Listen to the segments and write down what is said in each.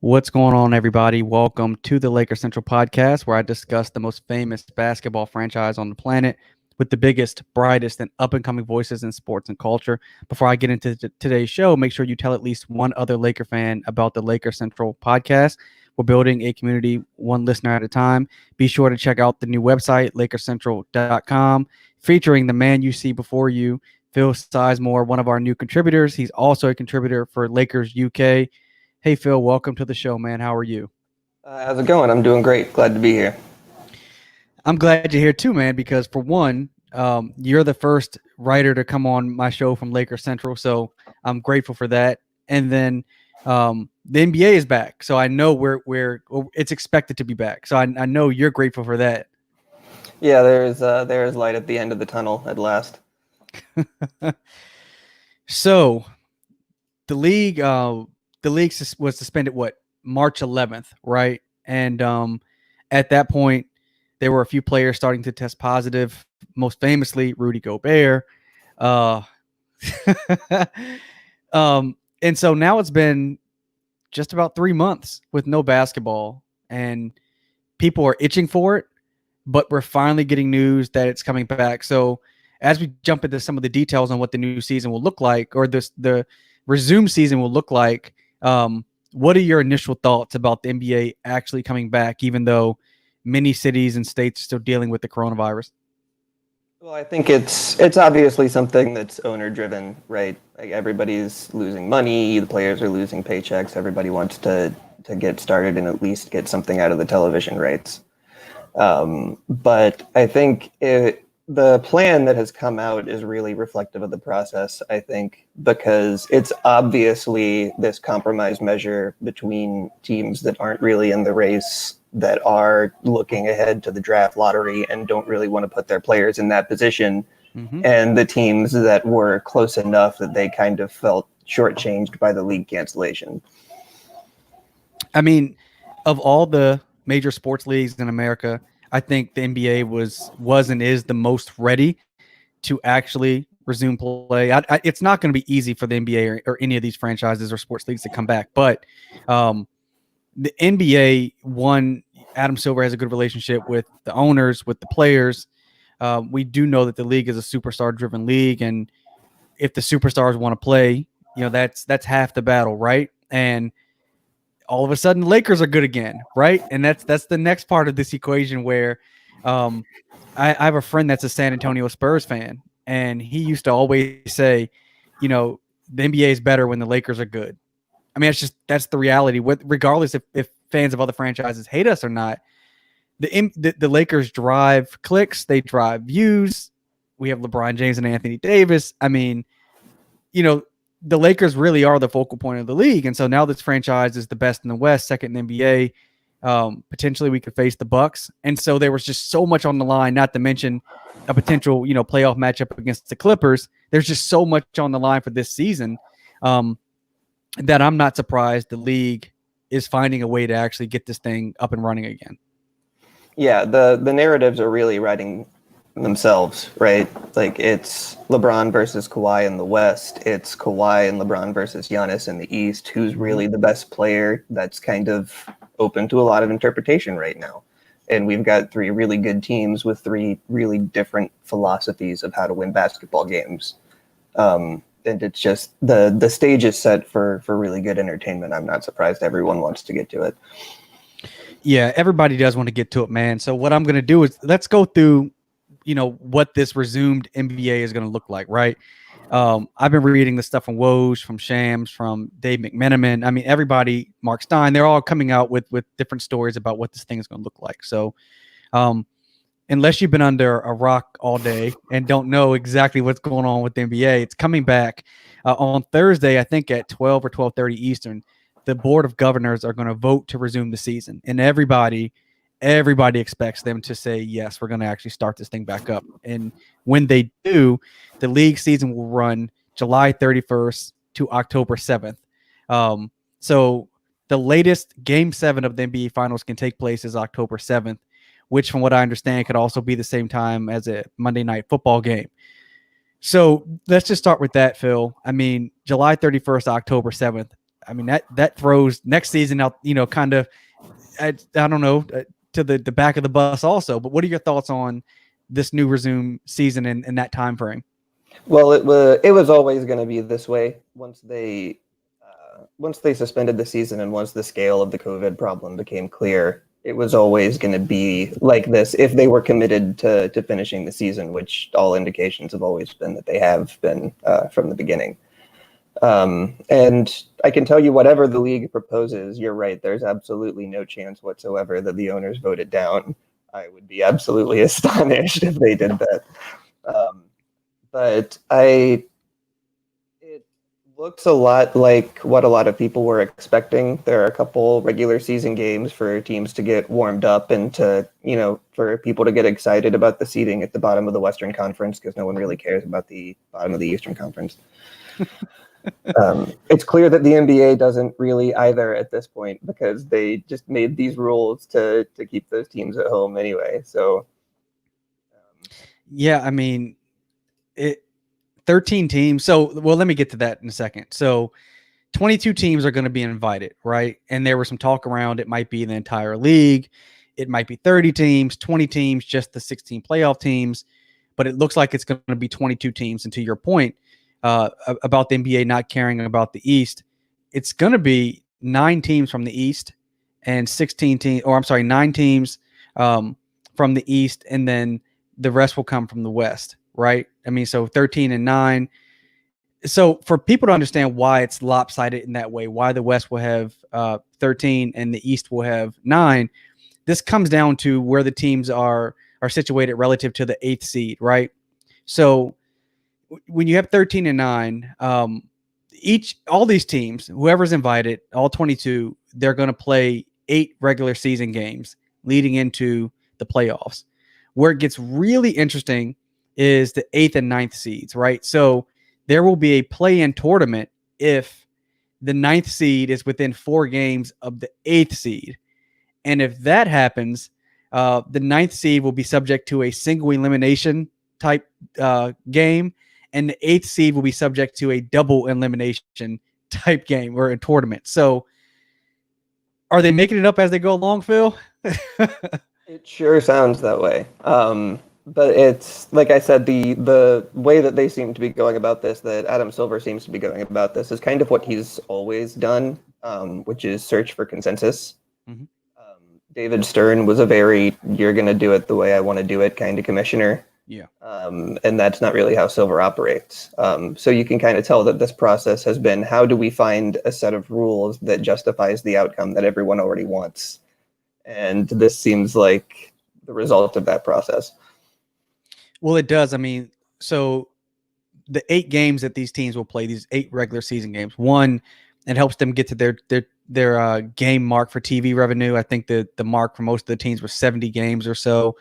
What's going on, everybody? Welcome to the Laker Central podcast, where I discuss the most famous basketball franchise on the planet with the biggest, brightest, and up and coming voices in sports and culture. Before I get into today's show, make sure you tell at least one other Laker fan about the Laker Central podcast. We're building a community one listener at a time. Be sure to check out the new website, LakerCentral.com, featuring the man you see before you, Phil Sizemore, one of our new contributors. He's also a contributor for Lakers UK. Hey, Phil, welcome to the show, man. How are you? How's it going? I'm doing great. Glad to be here. I'm glad you're here too, man, because for one, you're the first writer to come on my show from Laker Central, so I'm grateful for that. And then the NBA is back, so I know it's expected to be back. So I know you're grateful for that. Yeah, there is light at the end of the tunnel at last. So the league was suspended March 11th, right? And at that point, there were a few players starting to test positive. Most famously, Rudy Gobert. And so now it's been just about 3 months with no basketball, and people are itching for it. But we're finally getting news that it's coming back. So as we jump into some of the details on what the new season will look like, or the resumed season will look like. What are your initial thoughts about the NBA actually coming back, even though many cities and states are still dealing with the coronavirus? Well, I think it's obviously something that's owner driven, right? Like everybody's losing money, the players are losing paychecks, everybody wants to get started and at least get something out of the television rights. But I think the plan that has come out is really reflective of the process, I think, because it's obviously this compromise measure between teams that aren't really in the race, that are looking ahead to the draft lottery and don't really want to put their players in that position, and the teams that were close enough that they kind of felt shortchanged by the league cancellation. I mean, of all the major sports leagues in America, I think the NBA was and is the most ready to actually resume play. It's not going to be easy for the NBA or any of these franchises or sports leagues to come back, but the NBA, Adam Silver has a good relationship with the owners, with the players. We do know that the league is a superstar-driven league, and if the superstars want to play, that's half the battle, right? And all of a sudden, Lakers are good again, right? And that's the next part of this equation where I have a friend that's a San Antonio Spurs fan, and he used to always say, the NBA is better when the Lakers are good. I mean, that's the reality. Regardless if fans of other franchises hate us or not, the Lakers drive clicks, they drive views. We have LeBron James and Anthony Davis. I mean, the Lakers really are the focal point of the league. And so now this franchise is the best in the West, second in the NBA. Potentially we could face the Bucks. And so there was just so much on the line, not to mention a potential, playoff matchup against the Clippers. There's just so much on the line for this season that I'm not surprised the league is finding a way to actually get this thing up and running again. Yeah, the narratives are really writing themselves, right? Like it's LeBron versus Kawhi in the West. It's Kawhi and LeBron versus Giannis in the East. Who's really the best player? That's kind of open to a lot of interpretation right now. And we've got three really good teams with three really different philosophies of how to win basketball games. And it's just the stage is set for really good entertainment. I'm not surprised everyone wants to get to it. Yeah, everybody does want to get to it, man. So what I'm going to do is let's go through what this resumed NBA is going to look like, right? I've been reading the stuff from Woj, from Shams, from Dave McMenamin. I mean, everybody, Mark Stein, they're all coming out with different stories about what this thing is going to look like. So unless you've been under a rock all day and don't know exactly what's going on with the NBA, it's coming back on Thursday, I think at 12 or 12:30 Eastern. The Board of Governors are going to vote to resume the season, and everybody expects them to say, yes, we're going to actually start this thing back up. And when they do, the league season will run July 31st to October 7th. So the latest Game 7 of the NBA Finals can take place is October 7th, which from what I understand could also be the same time as a Monday Night Football game. So let's just start with that, Phil. I mean, July 31st, October 7th. I mean, that throws next season out, kind of, I don't know, to the back of the bus also. But what are your thoughts on this new resume season and that time frame? Well, it was always going to be this way once they suspended the season and once the scale of the COVID problem became clear. It was always going to be like this if they were committed to finishing the season, which all indications have always been that they have been from the beginning. And I can tell you, whatever the league proposes, you're right. There's absolutely no chance whatsoever that the owners vote it down. I would be absolutely astonished if they did that. But it looks a lot like what a lot of people were expecting. There are a couple regular season games for teams to get warmed up and to, for people to get excited about the seeding at the bottom of the Western Conference, because no one really cares about the bottom of the Eastern Conference. It's clear that the NBA doesn't really either at this point, because they just made these rules to keep those teams at home anyway. So, yeah, I mean, 13 teams. So, well, let me get to that in a second. So 22 teams are going to be invited, right? And there was some talk around it might be the entire league. It might be 30 teams, 20 teams, just the 16 playoff teams. But it looks like it's going to be 22 teams. And to your point about the NBA not caring about the East, it's going to be 9 teams from the East and 9 teams from the East, and then the rest will come from the West, right? I mean, so 13 and 9. So for people to understand why it's lopsided in that way, why the West will have 13 and the East will have 9, this comes down to where the teams are situated relative to the 8th seed, right? So when you have 13 and 9, all these teams, whoever's invited, all 22, they're going to play 8 regular season games leading into the playoffs. Where it gets really interesting is the 8th and 9th seeds, right? So there will be a play-in tournament if the 9th seed is within 4 games of the 8th seed. And if that happens, the 9th seed will be subject to a single elimination type game, and the 8th seed will be subject to a double elimination type game or a tournament. So are they making it up as they go along, Phil? it sure sounds that way. But it's, like I said, the way that they seem to be going about this, that Adam Silver seems to be going about this, is kind of what he's always done, which is search for consensus. Mm-hmm. David Stern was a very, you're going to do it the way I want to do it kind of commissioner. Yeah. And that's not really how Silver operates. So you can kind of tell that this process has been, how do we find a set of rules that justifies the outcome that everyone already wants? And this seems like the result of that process. Well, it does. I mean, so the 8 games that these teams will play, these 8 regular season games, one, it helps them get to their game mark for TV revenue. I think the mark for most of the teams was 70 games or so.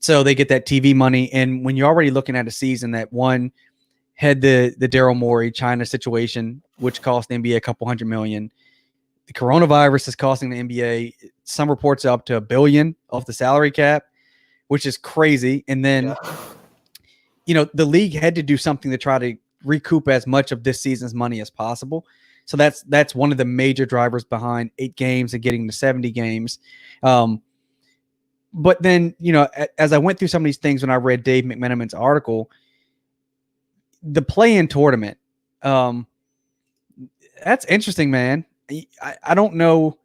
So they get that TV money. And when you're already looking at a season that, one, had the Daryl Morey China situation, which cost the NBA a couple $100 million. The coronavirus is costing the NBA, some reports, up to $1 billion off the salary cap, which is crazy. And then, the league had to do something to try to recoup as much of this season's money as possible. So that's one of the major drivers behind 8 games and getting to 70 games. But then, as I went through some of these things when I read Dave McMenamin's article, the play-in tournament, that's interesting, man. I don't know.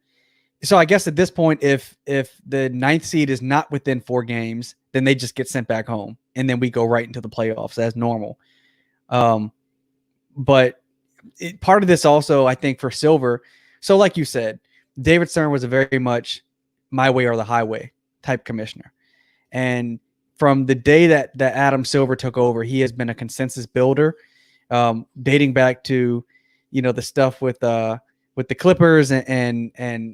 So I guess at this point, if the 9th seed is not within 4 games, then they just get sent back home, and then we go right into the playoffs as normal. But part of this also, I think, for Silver. So like you said, David Stern was a very much my way or the highway type commissioner. And from the day that Adam Silver took over, he has been a consensus builder, dating back to, the stuff with the Clippers and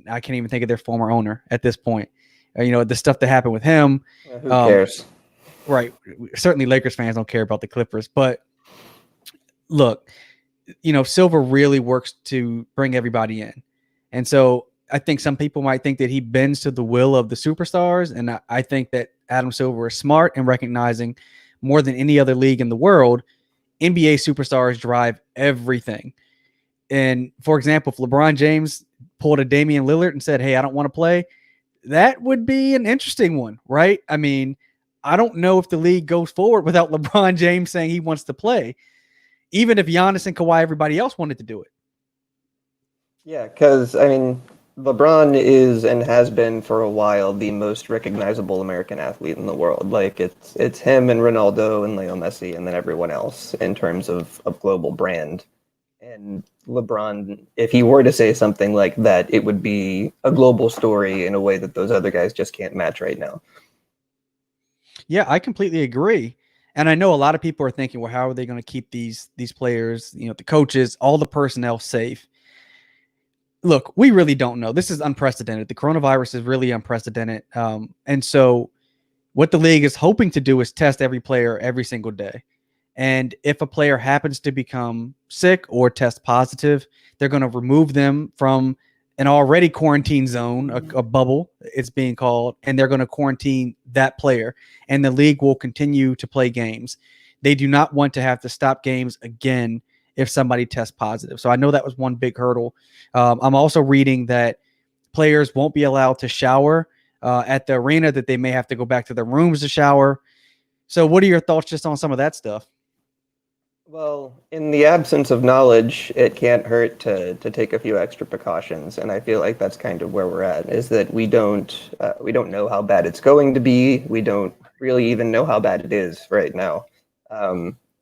I can't even think of their former owner at this point. The stuff that happened with him. Who cares? Right. Certainly Lakers fans don't care about the Clippers, but look, Silver really works to bring everybody in. And so I think some people might think that he bends to the will of the superstars. And I think that Adam Silver is smart in recognizing, more than any other league in the world, NBA superstars drive everything. And for example, if LeBron James pulled a Damian Lillard and said, "Hey, I don't want to play," that would be an interesting one, right? I mean, I don't know if the league goes forward without LeBron James saying he wants to play, even if Giannis and Kawhi, everybody else wanted to do it. Yeah, because I mean, LeBron is and has been for a while the most recognizable American athlete in the world. Like it's him and Ronaldo and Leo Messi and then everyone else in terms of global brand. And LeBron, if he were to say something like that, it would be a global story in a way that those other guys just can't match right now. Yeah, I completely agree. And I know a lot of people are thinking, well, how are they going to keep these players, the coaches, all the personnel safe? Look, we really don't know. This is unprecedented. The coronavirus is really unprecedented. And so what the league is hoping to do is test every player every single day. And if a player happens to become sick or test positive, they're going to remove them from an already quarantine zone, a bubble, it's being called, and they're going to quarantine that player. And the league will continue to play games. They do not want to have to stop games again if somebody tests positive. So I know that was one big hurdle. I'm also reading that players won't be allowed to shower at the arena, that they may have to go back to their rooms to shower. So what are your thoughts just on some of that stuff? Well, in the absence of knowledge, it can't hurt to take a few extra precautions, and I feel like that's kind of where we're at. Is that we don't know how bad it's going to be. We don't really even know how bad it is right now.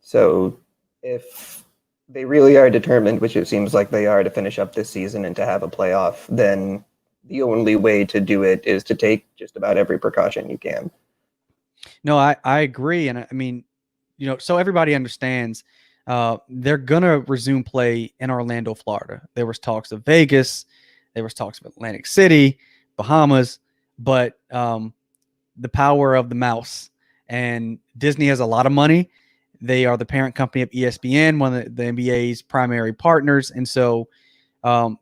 So if they really are determined, which it seems like they are, to finish up this season and to have a playoff, then the only way to do it is to take just about every precaution you can. No, I agree. And I mean, so everybody understands they're going to resume play in Orlando, Florida. There was talks of Vegas. There was talks of Atlantic City, Bahamas, but the power of the mouse. And Disney has a lot of money. They are the parent company of ESPN, one of the NBA's primary partners. And so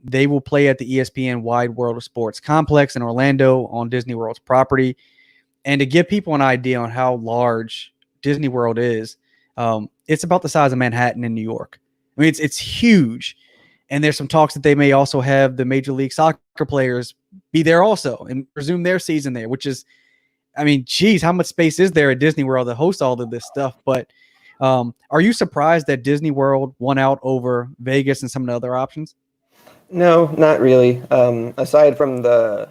they will play at the ESPN Wide World of Sports complex in Orlando on Disney World's property. And to give people an idea on how large Disney World is, it's about the size of Manhattan in New York. I mean, it's huge. And there's some talks that they may also have the Major League Soccer players be there also and resume their season there, which is, I mean, geez, how much space is there at Disney World to host all of this stuff? But are you surprised that Disney World won out over Vegas and some of the other options? No, not really. Aside from the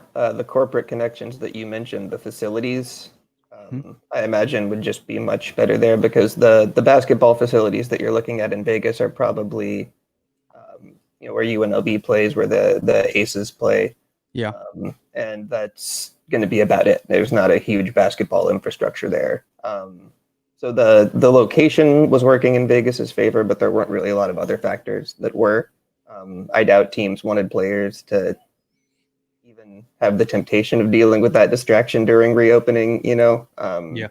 corporate connections that you mentioned, the facilities, I imagine would just be much better there because the basketball facilities that you're looking at in Vegas are probably, where UNLV plays, where the Aces play. Yeah. And that's going to be about it. There's not a huge basketball infrastructure there. So the location was working in Vegas's favor, but there weren't really a lot of other factors that were. I doubt teams wanted players to even have the temptation of dealing with that distraction during reopening, Yeah.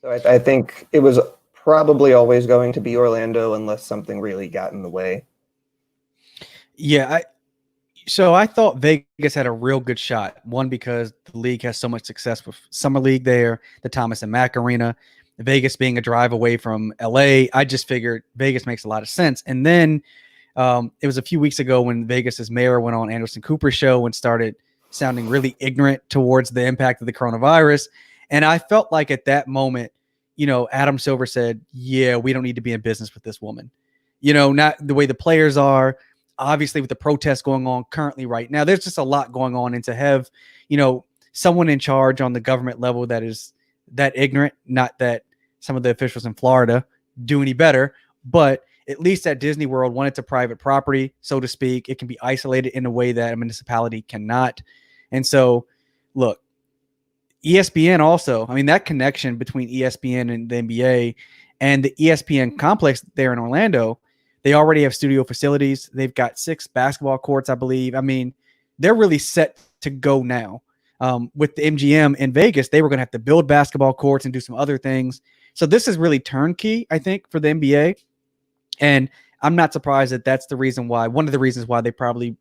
So I think it was probably always going to be Orlando unless something really got in the way. Yeah. So I thought Vegas had a real good shot. One, because the league has so much success with Summer League there, the Thomas and Mack Arena, Vegas being a drive away from LA. I just figured Vegas makes a lot of sense. And then it was a few weeks ago when Vegas's mayor went on Anderson Cooper's show and started sounding really ignorant towards the impact of the coronavirus. And I felt like at that moment, Adam Silver said, yeah, we don't need to be in business with this woman. Not the way the players are, obviously with the protests going on currently right now. There's just a lot going on. And to have, someone in charge on the government level that is that ignorant, not that some of the officials in Florida do any better, but at least at Disney World, when it's a private property, so to speak, it can be isolated in a way that a municipality cannot. And so, look, ESPN also, I mean, that connection between ESPN and the NBA and the ESPN complex there in Orlando, they already have studio facilities. They've got 6 basketball courts, I believe. I mean, they're really set to go now. With the MGM in Vegas, they were going to have to build basketball courts and do some other things. So this is really turnkey, I think, for the NBA. And I'm not surprised that that's the reason why, one of the reasons why they probably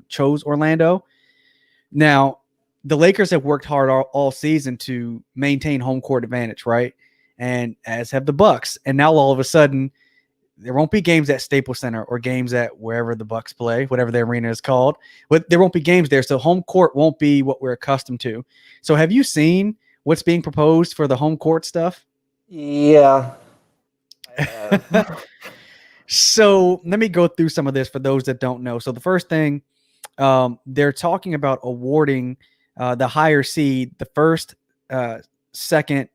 chose Orlando. Now, the Lakers have worked hard all season to maintain home court advantage, right? And as have the Bucks. And now all of a sudden, there won't be games at Staples Center or games at wherever the Bucks play, whatever the arena is called. But there won't be games there, so home court won't be what we're accustomed to. So have you seen what's being proposed for the home court stuff? Yeah, I have. So let me go through some of this for those that don't know. So the first thing, they're talking about awarding the higher seed, the second,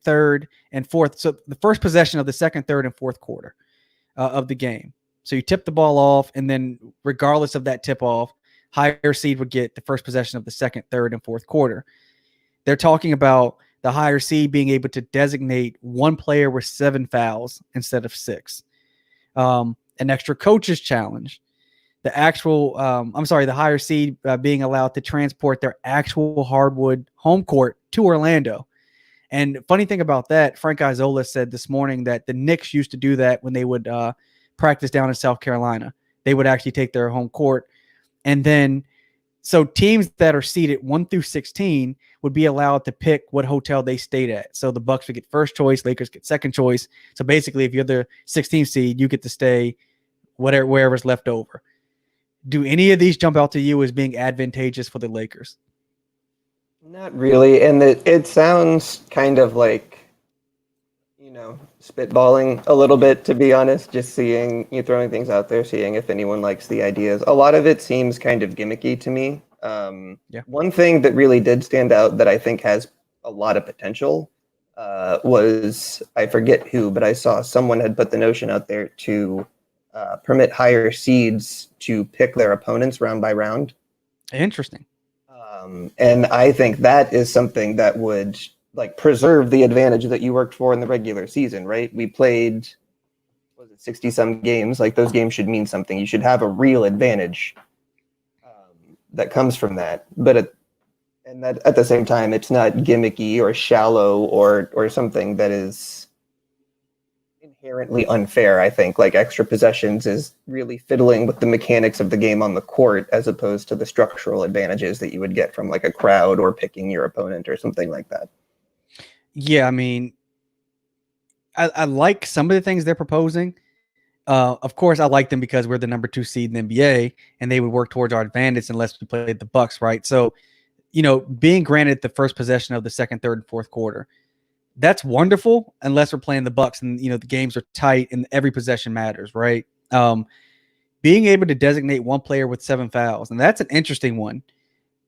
third, and fourth. So the first possession of the second, third, and fourth quarter of the game. So you tip the ball off, and then regardless of that tip off, higher seed would get the first possession of the second, third, and fourth quarter. They're talking about the higher seed being able to designate one player with 7 fouls instead of 6. An extra coach's challenge. The higher seed being allowed to transport their actual hardwood home court to Orlando. And funny thing about that, Frank Isola said this morning that the Knicks used to do that when they would practice down in South Carolina. They would actually take their home court. And then, so teams that are seeded 1 through 16 would be allowed to pick what hotel they stayed at. So the Bucks would get first choice, Lakers get second choice. So basically, if you're the 16th seed, you get to stay wherever's left over. Do any of these jump out to you as being advantageous for the Lakers? Not really, and it sounds kind of like, spitballing a little bit, to be honest, just throwing things out there, seeing if anyone likes the ideas. A lot of it seems kind of gimmicky to me. Yeah. One thing that really did stand out that I think has a lot of potential was, I forget who, but I saw someone had put the notion out there to permit higher seeds to pick their opponents round by round. Interesting. And I think that is something that would preserve the advantage that you worked for in the regular season, right? We played, 60 some games. Those games should mean something. You should have a real advantage that comes from that. But at the same time, it's not gimmicky or shallow or something that is inherently unfair. I think extra possessions is really fiddling with the mechanics of the game on the court as opposed to the structural advantages that you would get from a crowd or picking your opponent or something like that. Yeah, I mean, I like some of the things they're proposing. Of course, I like them because we're the number 2 seed in the NBA, and they would work towards our advantage unless we played the Bucks, right? So, being granted the first possession of the second, third, and fourth quarter, that's wonderful unless we're playing the Bucks and the games are tight and every possession matters, right? Being able to designate one player with 7 fouls, and that's an interesting one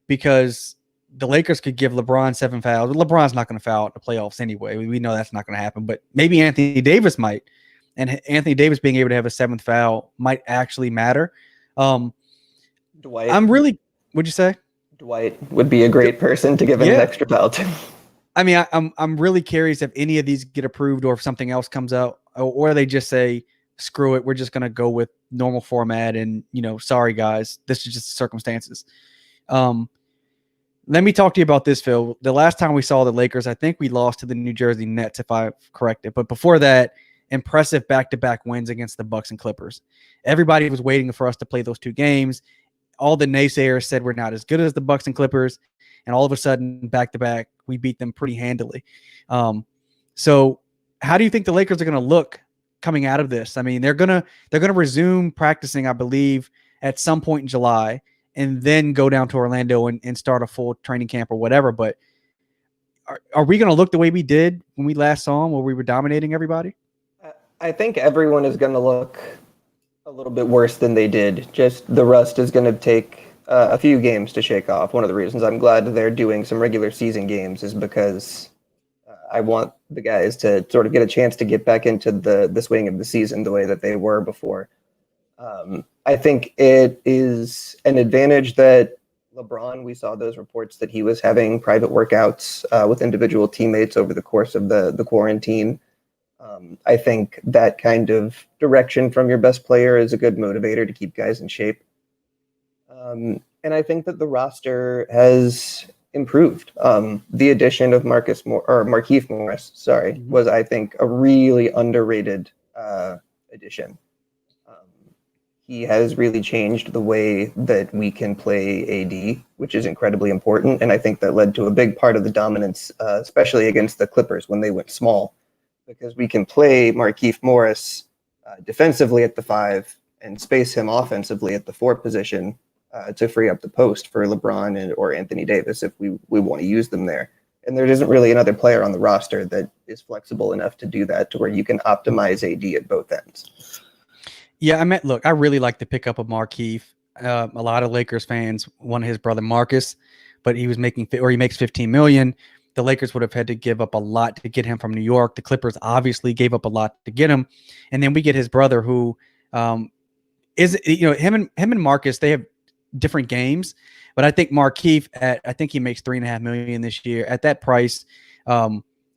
because the Lakers could give LeBron 7 fouls. LeBron's not going to foul in the playoffs anyway. We know that's not going to happen, but maybe Anthony Davis might. And Anthony Davis being able to have a 7th foul might actually matter. Dwight. What'd you say? Dwight would be a great person to give an extra foul to. I mean, I'm really curious if any of these get approved or if something else comes out, or they just say, screw it, we're just going to go with normal format and, sorry guys, this is just circumstances. Let me talk to you about this, Phil. The last time we saw the Lakers, I think we lost to the New Jersey Nets, if I'm corrected. But before that, impressive back-to-back wins against the Bucks and Clippers. Everybody was waiting for us to play those 2 games. All the naysayers said we're not as good as the Bucks and Clippers, and all of a sudden, back-to-back, we beat them pretty handily. So how do you think the Lakers are going to look coming out of this? I mean, they're gonna resume practicing, I believe, at some point in July, and then go down to Orlando and start a full training camp or whatever. But are we going to look the way we did when we last saw them, where we were dominating everybody? I think everyone is going to look a little bit worse than they did. Just the rust is going to take a few games to shake off. One of the reasons I'm glad they're doing some regular season games is because I want the guys to sort of get a chance to get back into the swing of the season the way that they were before. I think it is an advantage that LeBron, we saw those reports that he was having private workouts with individual teammates over the course of the quarantine. I think that kind of direction from your best player is a good motivator to keep guys in shape. And I think that the roster has improved. The addition of Markieff Morris, was, I think, a really underrated addition. He has really changed the way that we can play AD, which is incredibly important. And I think that led to a big part of the dominance, especially against the Clippers when they went small, because we can play Markieff Morris defensively at the 5 and space him offensively at the 4 position to free up the post for LeBron or Anthony Davis if we want to use them there. And there isn't really another player on the roster that is flexible enough to do that to where you can optimize AD at both ends. Yeah, look, I really like the pickup of Markieff. A lot of Lakers fans wanted his brother Marcus, but he makes 15 million. The Lakers would have had to give up a lot to get him from New York. The Clippers obviously gave up a lot to get him, and then we get his brother, who is him and Marcus. They have different games, but I think Markieff I think he makes $3.5 million this year at that price.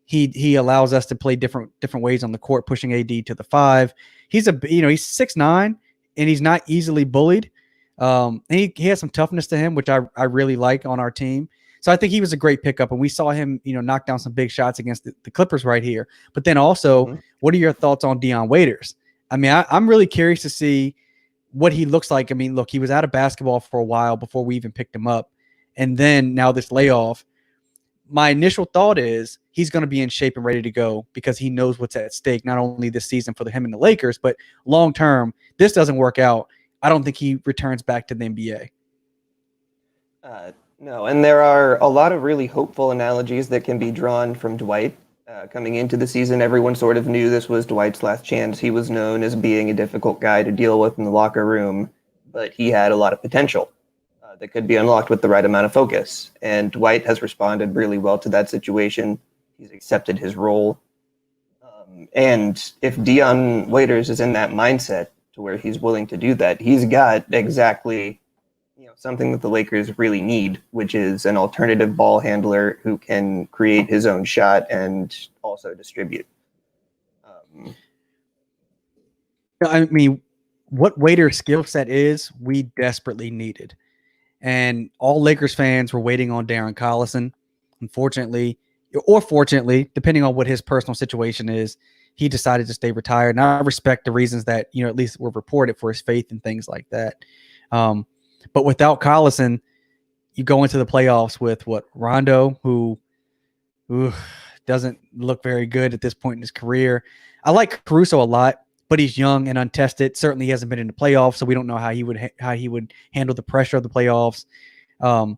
He allows us to play different ways on the court, pushing AD to the 5. He's he's 6'9", and he's not easily bullied. And he has some toughness to him, which I really like on our team. So I think he was a great pickup, and we saw him, knock down some big shots against the Clippers right here. But then also, what are your thoughts on Dion Waiters? I mean, I'm really curious to see what he looks like. I mean, look, he was out of basketball for a while before we even picked him up. And then now this layoff, my initial thought is he's going to be in shape and ready to go because he knows what's at stake, not only this season for him and the Lakers, but long term. This doesn't work out, I don't think he returns back to the NBA. No, and there are a lot of really hopeful analogies that can be drawn from Dwight. Coming into the season, everyone sort of knew this was Dwight's last chance. He was known as being a difficult guy to deal with in the locker room, but he had a lot of potential that could be unlocked with the right amount of focus. And Dwight has responded really well to that situation. He's accepted his role. And if Dion Waiters is in that mindset to where he's willing to do that, he's got exactly something that the Lakers really need, which is an alternative ball handler who can create his own shot and also distribute. I mean, what Waiter's skill set is, we desperately needed. And all Lakers fans were waiting on Darren Collison. Unfortunately, or fortunately, depending on what his personal situation is, he decided to stay retired. And I respect the reasons that, at least were reported for his faith and things like that. But without Collison, you go into the playoffs with Rondo, who doesn't look very good at this point in his career. I like Caruso a lot, but he's young and untested. Certainly, he hasn't been in the playoffs, so we don't know how he would handle the pressure of the playoffs. The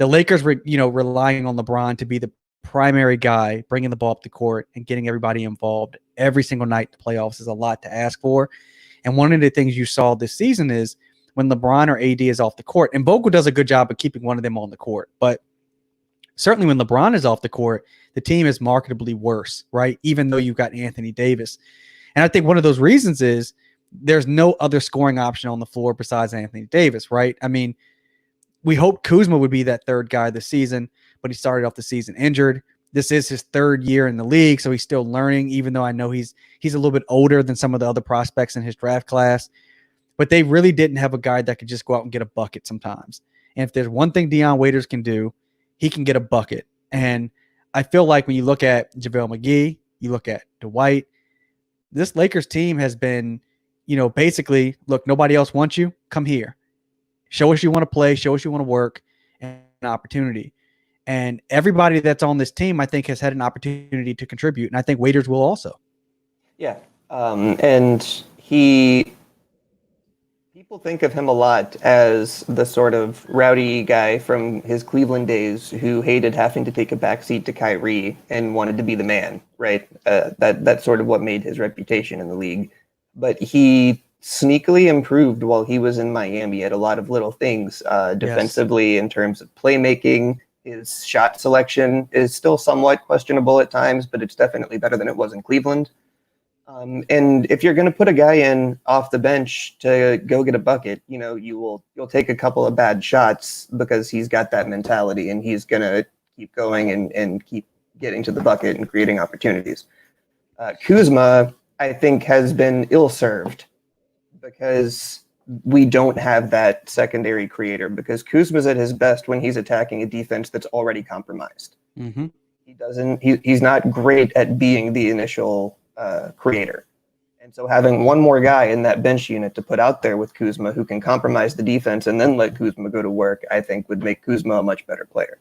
Lakers were, relying on LeBron to be the primary guy, bringing the ball up the court and getting everybody involved every single night in the playoffs is a lot to ask for. And one of the things you saw this season is when LeBron or AD is off the court, and Vogel does a good job of keeping one of them on the court, but certainly when LeBron is off the court, the team is markedly worse, right? Even though you've got Anthony Davis. And I think one of those reasons is there's no other scoring option on the floor besides Anthony Davis, right? I mean, we hoped Kuzma would be that third guy this season, but he started off the season injured. This is his third year in the league, so he's still learning, even though I know he's a little bit older than some of the other prospects in his draft class. But they really didn't have a guy that could just go out and get a bucket sometimes. And if there's one thing Dion Waiters can do, he can get a bucket. And I feel like when you look at JaVale McGee, you look at Dwight, this Lakers team has been, basically, look, nobody else wants you. Come here. Show us you want to play. Show us you want to work, and an opportunity. And everybody that's on this team, I think, has had an opportunity to contribute. And I think Waiters will also. Yeah. And people think of him a lot as the sort of rowdy guy from his Cleveland days who hated having to take a backseat to Kyrie and wanted to be the man, right? That's sort of what made his reputation in the league. But he sneakily improved while he was in Miami at a lot of little things. Defensively, in terms of playmaking, his shot selection is still somewhat questionable at times, but it's definitely better than it was in Cleveland. And if you're going to put a guy in off the bench to go get a bucket, you'll take a couple of bad shots because he's got that mentality and he's going to keep going and keep getting to the bucket and creating opportunities. Kuzma, I think, has been ill-served because we don't have that secondary creator, because Kuzma's at his best when he's attacking a defense that's already compromised. Mm-hmm. He's not great at being the initial creator. And so having one more guy in that bench unit to put out there with Kuzma who can compromise the defense and then let Kuzma go to work, I think would make Kuzma a much better player.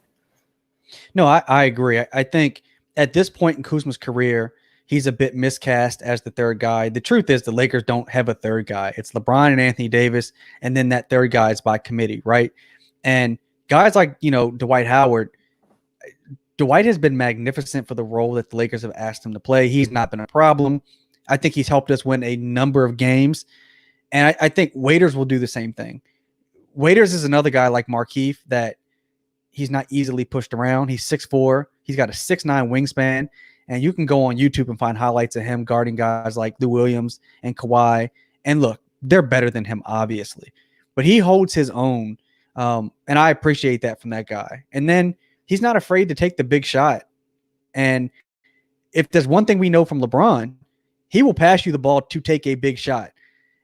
No, I agree. I think at this point in Kuzma's career, he's a bit miscast as the third guy. The truth is the Lakers don't have a third guy. It's LeBron and Anthony Davis, and then that third guy is by committee, right? And guys like, Dwight Howard, Dwight has been magnificent for the role that the Lakers have asked him to play. He's not been a problem. I think he's helped us win a number of games. And I think Waiters will do the same thing. Waiters is another guy like Markieff that he's not easily pushed around. He's 6'4". He's got a 6'9" wingspan. And you can go on YouTube and find highlights of him guarding guys like Lou Williams and Kawhi. And look, they're better than him, obviously. But he holds his own. And I appreciate that from that guy. And then he's not afraid to take the big shot. And if there's one thing we know from LeBron, he will pass you the ball to take a big shot.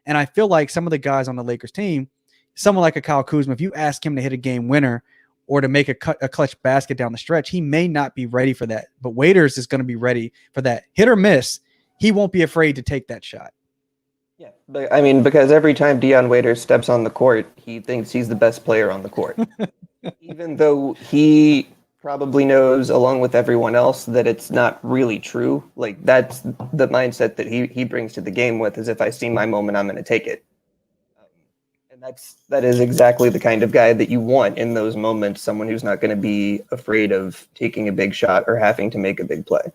And I feel like some of the guys on the Lakers team, someone like a Kyle Kuzma, if you ask him to hit a game winner or to make a clutch basket down the stretch, he may not be ready for that. But Waiters is going to be ready for that. Hit or miss, he won't be afraid to take that shot. Yeah, but I mean, because every time Dion Waiters steps on the court, he thinks he's the best player on the court. Even though he probably knows, along with everyone else, that it's not really true. Like, that's the mindset that he brings to the game with, is if I see my moment, I'm going to take it. And that is exactly the kind of guy that you want in those moments, someone who's not going to be afraid of taking a big shot or having to make a big play.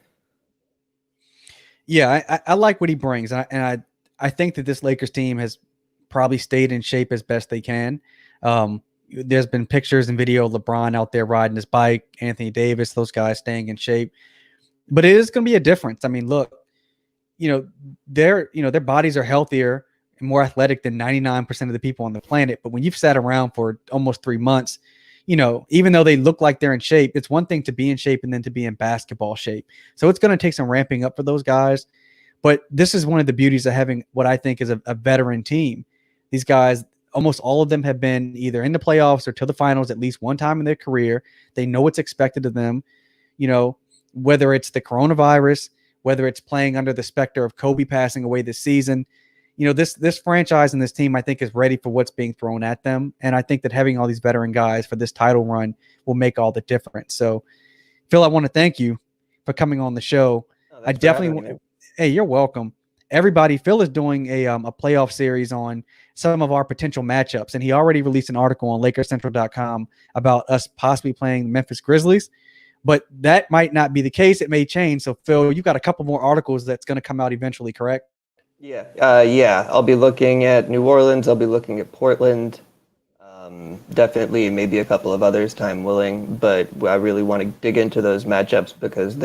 Yeah, I like what he brings. And I think that this Lakers team has probably stayed in shape as best they can. There's been pictures and video of LeBron out there riding his bike, Anthony Davis, those guys staying in shape. But it is going to be a difference. I mean, look, their bodies are healthier and more athletic than 99% of the people on the planet. But when you've sat around for almost 3 months, even though they look like they're in shape, it's one thing to be in shape and then to be in basketball shape. So it's going to take some ramping up for those guys. But this is one of the beauties of having what I think is a veteran team. These guys, almost all of them have been either in the playoffs or to the finals at least one time in their career. They know what's expected of them, whether it's the coronavirus, whether it's playing under the specter of Kobe passing away this season. This franchise and this team, I think, is ready for what's being thrown at them. And I think that having all these veteran guys for this title run will make all the difference. So, Phil, I want to thank you for coming on the show. I definitely want. Hey, you're welcome. Everybody, Phil is doing a playoff series on some of our potential matchups, and he already released an article on LakersCentral.com about us possibly playing the Memphis Grizzlies, but that might not be the case. It may change. So, Phil, you've got a couple more articles that's going to come out eventually, correct? Yeah. I'll be looking at New Orleans. I'll be looking at Portland. Definitely maybe a couple of others, time willing, but I really want to dig into those matchups because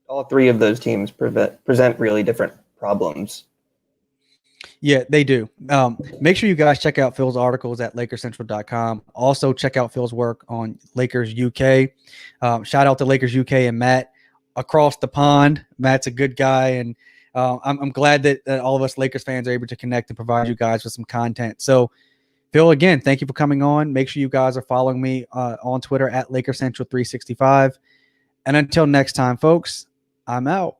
all three of those teams present really different problems. Yeah, they do. Make sure you guys check out Phil's articles at LakersCentral.com. Also, check out Phil's work on Lakers UK. Shout out to Lakers UK and Matt across the pond. Matt's a good guy, and I'm glad that all of us Lakers fans are able to connect and provide you guys with some content. So, Phil, again, thank you for coming on. Make sure you guys are following me on Twitter at LakersCentral365. And until next time, folks, I'm out.